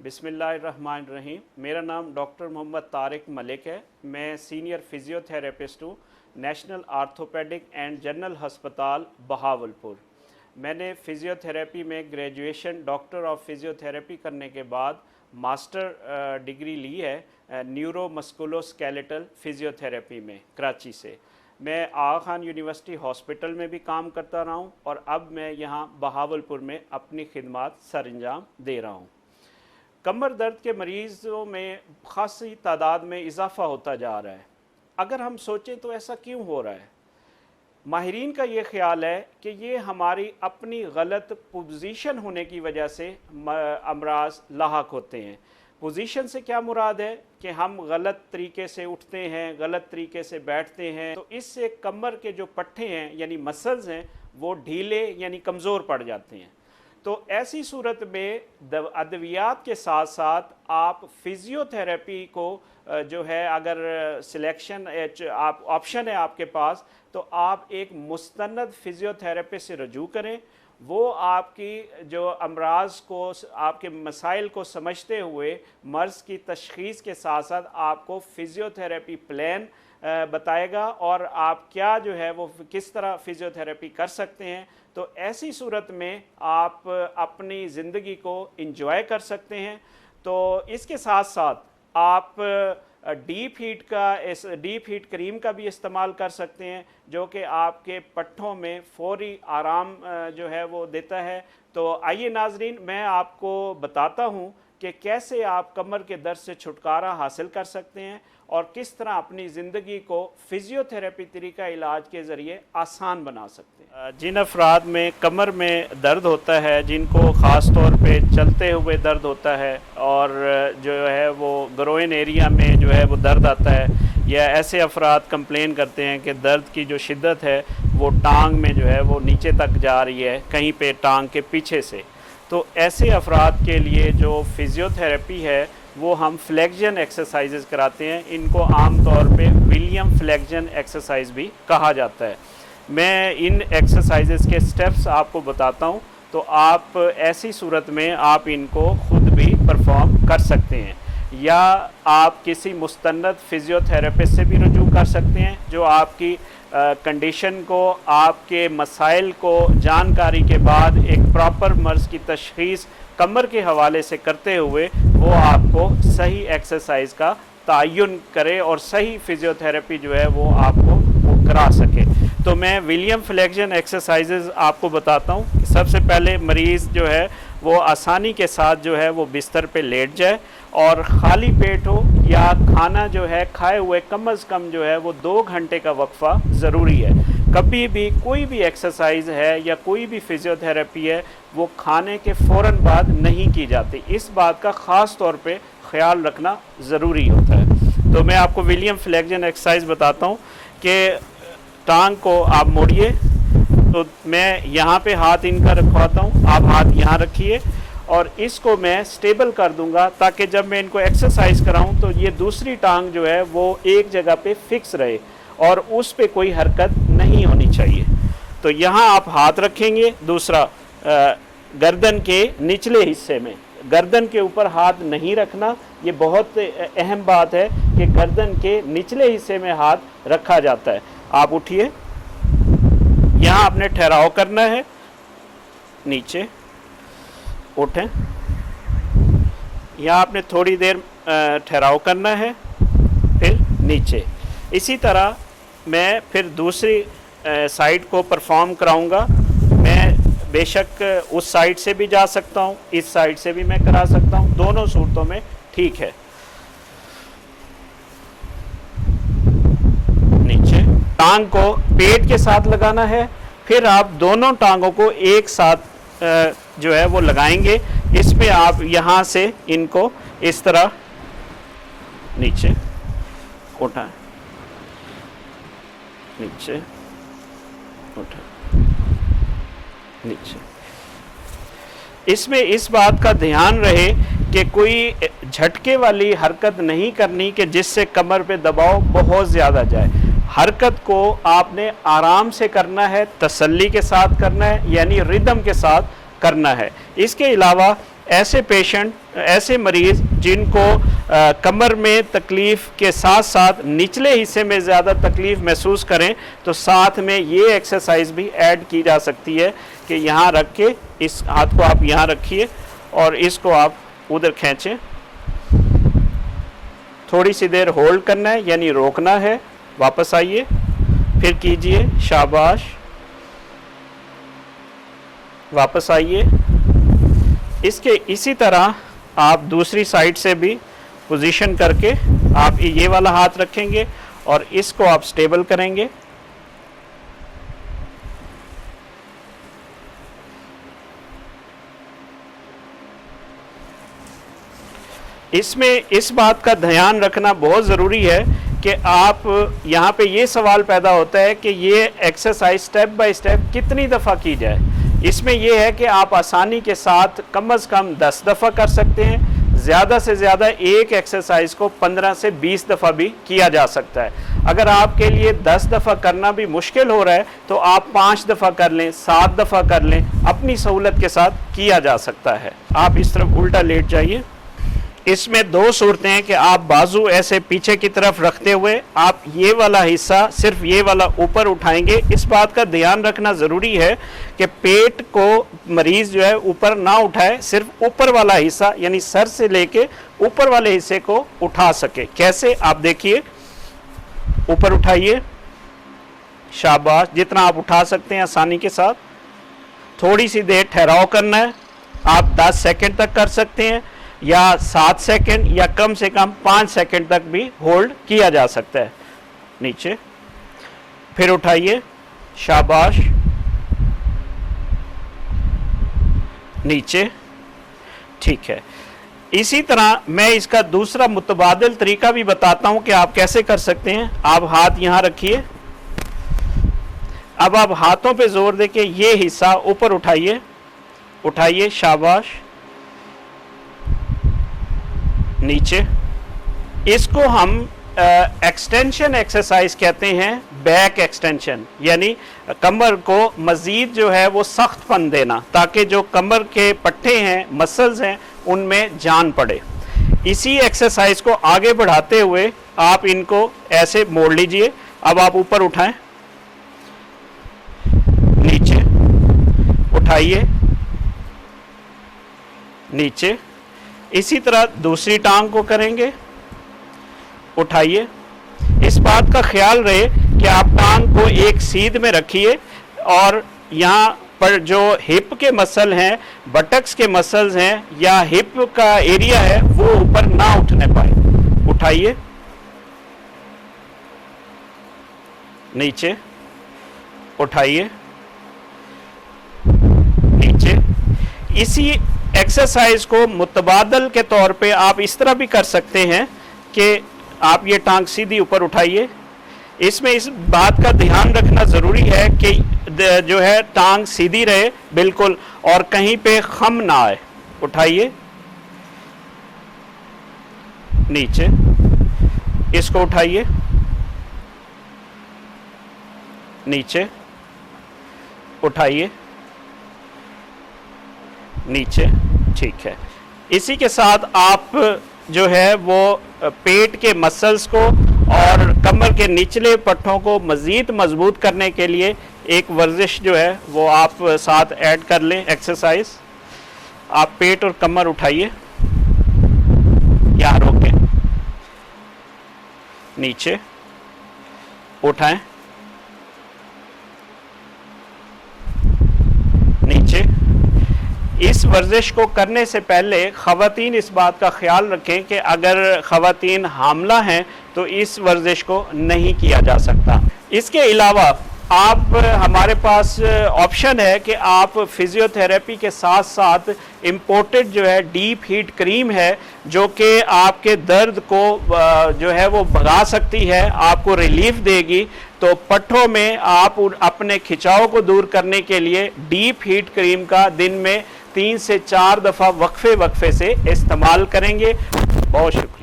बिस्मिल्लाहिर्रहमानिर्रहीम। मेरा नाम डॉक्टर मोहम्मद तारिक मलिक है। मैं सीनियर फ़िज़ियोथेरेपिस्ट हूँ नेशनल आर्थोपेडिक एंड जनरल हस्पताल बहावलपुर। मैंने फ़िज़ियोथेरेपी में ग्रेजुएशन डॉक्टर ऑफ फ़िज़ियोथेरेपी करने के बाद मास्टर डिग्री ली है न्यूरो मस्कुलोस्केलेटल फ़िज़ियोथेरेपी में कराची से। मैं आगा खान यूनिवर्सिटी हॉस्पिटल में भी काम करता रहा हूँ और अब मैं यहाँ बहावलपुर में अपनी खिदमत सरअंजाम दे रहा हूँ। कमर दर्द के मरीज़ों में ख़ासी तादाद में इजाफ़ा होता जा रहा है। अगर हम सोचें तो ऐसा क्यों हो रहा है? माहिरीन का ये ख्याल है कि ये हमारी अपनी गलत पोजीशन होने की वजह से अमराज लाहक होते हैं। पोजीशन से क्या मुराद है कि हम गलत तरीके से उठते हैं, गलत तरीके से बैठते हैं, तो इससे कमर के जो पट्टे हैं यानी मसल्स हैं वो ढीले यानी कमज़ोर पड़ जाते हैं। तो ऐसी सूरत में अद्वियात के साथ साथ आप फिज़ियोथेरेपी को जो है अगर सिलेक्शन आप ऑप्शन है आपके पास, तो आप एक मुस्तनद फ़िज़ियोथेरेपिस्ट से रजू करें। वो आपकी जो अमराज को, आपके मसाइल को समझते हुए मर्ज़ की तशख़ीस के साथ साथ आपको फ़िज़ियोथेरेपी प्लान बताएगा और आप क्या जो है वो किस तरह फ़िज़ियोथेरेपी कर सकते हैं। तो ऐसी सूरत में आप अपनी ज़िंदगी को एंजॉय कर सकते हैं। तो इसके साथ साथ आप डीप हीट क्रीम का भी इस्तेमाल कर सकते हैं जो कि आपके पट्ठों में फौरी आराम जो है वो देता है। तो आइए नाजरीन, मैं आपको बताता हूँ कि कैसे आप कमर के दर्द से छुटकारा हासिल कर सकते हैं और किस तरह अपनी ज़िंदगी को फ़िज़ियोथेरेपी तरीका इलाज के ज़रिए आसान बना सकते हैं। जिन अफराद में कमर में दर्द होता है, जिनको ख़ास तौर पे चलते हुए दर्द होता है और जो है वो ग्रोइन एरिया में जो है वो दर्द आता है, या ऐसे अफराद कंप्लेन करते हैं कि दर्द की जो शिद्दत है वो टांग में जो है वो नीचे तक जा रही है, कहीं पे टांग के पीछे से, तो ऐसे अफराद के लिए जो फ़िज़ियोथेरेपी है वो हम फ्लेक्जन एक्सरसाइजेज़ कराते हैं। इनको आम तौर पे विलियम फ्लेक्जन एक्सरसाइज भी कहा जाता है। मैं इन एक्सरसाइजेज़ के स्टेप्स आपको बताता हूँ, तो आप ऐसी सूरत में आप इनको खुद भी परफॉर्म कर सकते हैं, या आप किसी मुस्तनद फ़िज़ियोथेरेपिस्ट से भी रुजू कर सकते हैं जो आपकी कंडीशन को, आपके मसाइल को जानकारी के बाद एक प्रॉपर मर्ज़ की तशख़ीस कमर के हवाले से करते हुए वो आपको सही एक्सरसाइज का तयन करे और सही फ़िज़ियोथेरेपी जो है वो आपको वो करा सके। तो मैं विलियम फ्लेक्जन एक्सरसाइजेज़ आपको बताता हूँ। सबसे पहले मरीज़ जो है वो आसानी के साथ जो है वो बिस्तर पे लेट जाए और ख़ाली पेट हो, या खाना जो है खाए हुए कम अज़ कम जो है वो 2 घंटे का वक्फ़ा ज़रूरी है। कभी भी कोई भी एक्सरसाइज है या कोई भी फ़िज़ियोथेरेपी है वो खाने के फ़ौरन बाद नहीं की जाती। इस बात का ख़ास तौर पे ख़्याल रखना ज़रूरी होता है। तो मैं आपको विलियम फ्लेक्जन एक्सरसाइज बताता हूँ कि टांग को आप मोड़िए। तो मैं यहाँ पे हाथ इनका रखवाता हूँ, आप हाथ यहाँ रखिए और इसको मैं स्टेबल कर दूंगा ताकि जब मैं इनको एक्सरसाइज कराऊं तो ये दूसरी टांग जो है वो एक जगह पे फिक्स रहे और उस पे कोई हरकत नहीं होनी चाहिए। तो यहाँ आप हाथ रखेंगे, दूसरा गर्दन के निचले हिस्से में, गर्दन के ऊपर हाथ नहीं रखना। ये बहुत अहम बात है कि गर्दन के निचले हिस्से में हाथ रखा जाता है। आप उठिए, यहाँ आपने ठहराव करना है, नीचे उठें, यहाँ आपने थोड़ी देर ठहराव करना है, फिर नीचे। इसी तरह मैं फिर दूसरी साइड को परफॉर्म कराऊंगा। मैं बेशक उस साइड से भी जा सकता हूँ, इस साइड से भी मैं करा सकता हूँ, दोनों सूरतों में ठीक है। नीचे टांग को पेट के साथ लगाना है, फिर आप दोनों टांगों को एक साथ जो है वो लगाएंगे। इसमें आप यहाँ से इनको इस तरह नीचे उठाएं, नीचे उठाएं, नीचे। इसमें इस बात का ध्यान रहे कि कोई झटके वाली हरकत नहीं करनी कि जिससे कमर पे दबाव बहुत ज़्यादा जाए। हरकत को आपने आराम से करना है, तसल्ली के साथ करना है, यानी रिदम के साथ करना है। इसके अलावा ऐसे पेशेंट ایسے مریض جن کو کمر میں تکلیف کے ساتھ ساتھ نچلے حصے میں زیادہ تکلیف محسوس کریں تو ساتھ میں یہ ایکسرسائز بھی ایڈ کی جا سکتی ہے کہ یہاں رکھ کے اس ہاتھ کو آپ یہاں رکھیے اور اس کو آپ ادھر کھینچیں، تھوڑی سی دیر ہولڈ کرنا ہے یعنی روکنا ہے، واپس آئیے، پھر کیجئے، شاباش، واپس آئیے۔ اسی طرح آپ دوسری سائیڈ سے بھی پوزیشن کر کے آپ یہ والا ہاتھ رکھیں گے اور اس کو آپ سٹیبل کریں گے۔ اس میں اس بات کا دھیان رکھنا بہت ضروری ہے کہ آپ یہاں پہ یہ سوال پیدا ہوتا ہے کہ یہ ایکسرسائز سٹیپ بائی سٹیپ کتنی دفعہ کی جائے۔ اس میں یہ ہے کہ آپ آسانی کے ساتھ کم از کم 10 دفعہ کر سکتے ہیں، زیادہ سے زیادہ ایک ایکسرسائز کو 15 سے 20 دفعہ بھی کیا جا سکتا ہے۔ اگر آپ کے لیے 10 دفعہ کرنا بھی مشکل ہو رہا ہے تو آپ 5 دفعہ کر لیں، 7 دفعہ کر لیں، اپنی سہولت کے ساتھ کیا جا سکتا ہے۔ آپ اس طرف الٹا لیٹ جائیے۔ اس میں 2 صورتیں ہیں کہ آپ بازو ایسے پیچھے کی طرف رکھتے ہوئے آپ یہ والا حصہ صرف یہ والا اوپر اٹھائیں گے۔ اس بات کا دھیان رکھنا ضروری ہے کہ پیٹ کو مریض جو ہے اوپر نہ اٹھائے، صرف اوپر والا حصہ یعنی سر سے لے کے اوپر والے حصے کو اٹھا سکے۔ کیسے؟ آپ دیکھیے، اوپر اٹھائیے، شاباش، جتنا آپ اٹھا سکتے ہیں آسانی کے ساتھ۔ تھوڑی سی دیر ٹھہراؤ کرنا ہے، آپ 10 سیکنڈ تک کر سکتے ہیں یا 7 سیکنڈ یا کم سے کم 5 سیکنڈ تک بھی ہولڈ کیا جا سکتا ہے۔ نیچے، پھر اٹھائیے، شاباش، نیچے، ٹھیک ہے۔ اسی طرح میں اس کا دوسرا متبادل طریقہ بھی بتاتا ہوں کہ آپ کیسے کر سکتے ہیں۔ آپ ہاتھ یہاں رکھیے، اب آپ ہاتھوں پہ زور دے کے یہ حصہ اوپر اٹھائیے، اٹھائیے، شاباش، نیچے۔ اس کو ہم ایکسٹینشن ایکسرسائز کہتے ہیں، بیک ایکسٹینشن، یعنی کمر کو مزید جو ہے وہ سخت پن دینا تاکہ جو کمر کے پٹھے ہیں، مسلز ہیں، ان میں جان پڑے۔ اسی ایکسرسائز کو آگے بڑھاتے ہوئے آپ ان کو ایسے موڑ لیجئے۔ اب آپ اوپر اٹھائیں، نیچے، اٹھائیے، نیچے۔ اسی طرح دوسری ٹانگ کو کریں گے، اٹھائیے۔ اس بات کا خیال رہے کہ آپ ٹانگ کو ایک سیدھ میں رکھیے اور یہاں پر جو ہپ کے مسل ہیں، بٹکس کے مسلز ہیں یا ہپ کا ایریا ہے وہ اوپر نہ اٹھنے پائے۔ اٹھائیے، نیچے، اٹھائیے، نیچے۔ اسی ایکسرسائز کو متبادل کے طور پہ آپ اس طرح بھی کر سکتے ہیں کہ آپ یہ ٹانگ سیدھی اوپر اٹھائیے۔ اس میں اس بات کا دھیان رکھنا ضروری ہے کہ جو ہے ٹانگ سیدھی رہے بالکل اور کہیں پہ خم نہ آئے۔ اٹھائیے، نیچے، اس کو اٹھائیے، نیچے، اٹھائیے، نیچے، ٹھیک ہے۔ اسی کے ساتھ آپ جو ہے وہ پیٹ کے مسلز کو اور کمر کے نچلے پٹھوں کو مزید مضبوط کرنے کے لیے ایک ورزش جو ہے وہ آپ ساتھ ایڈ کر لیں، ایکسرسائز۔ آپ پیٹ اور کمر اٹھائیے، یہاں روکیں، نیچے، اٹھائیں، نیچے۔ اس ورزش کو کرنے سے پہلے خواتین اس بات کا خیال رکھیں کہ اگر خواتین حاملہ ہیں تو اس ورزش کو نہیں کیا جا سکتا۔ اس کے علاوہ آپ ہمارے پاس آپشن ہے کہ آپ فزیو تھراپی کے ساتھ ساتھ امپورٹڈ جو ہے ڈیپ ہیٹ کریم ہے جو کہ آپ کے درد کو جو ہے وہ بھگا سکتی ہے، آپ کو ریلیف دے گی۔ تو پٹھوں میں آپ اپنے کھچاؤ کو دور کرنے کے لیے ڈیپ ہیٹ کریم کا دن میں 3 سے 4 دفعہ وقفے سے استعمال کریں گے۔ بہت شکریہ۔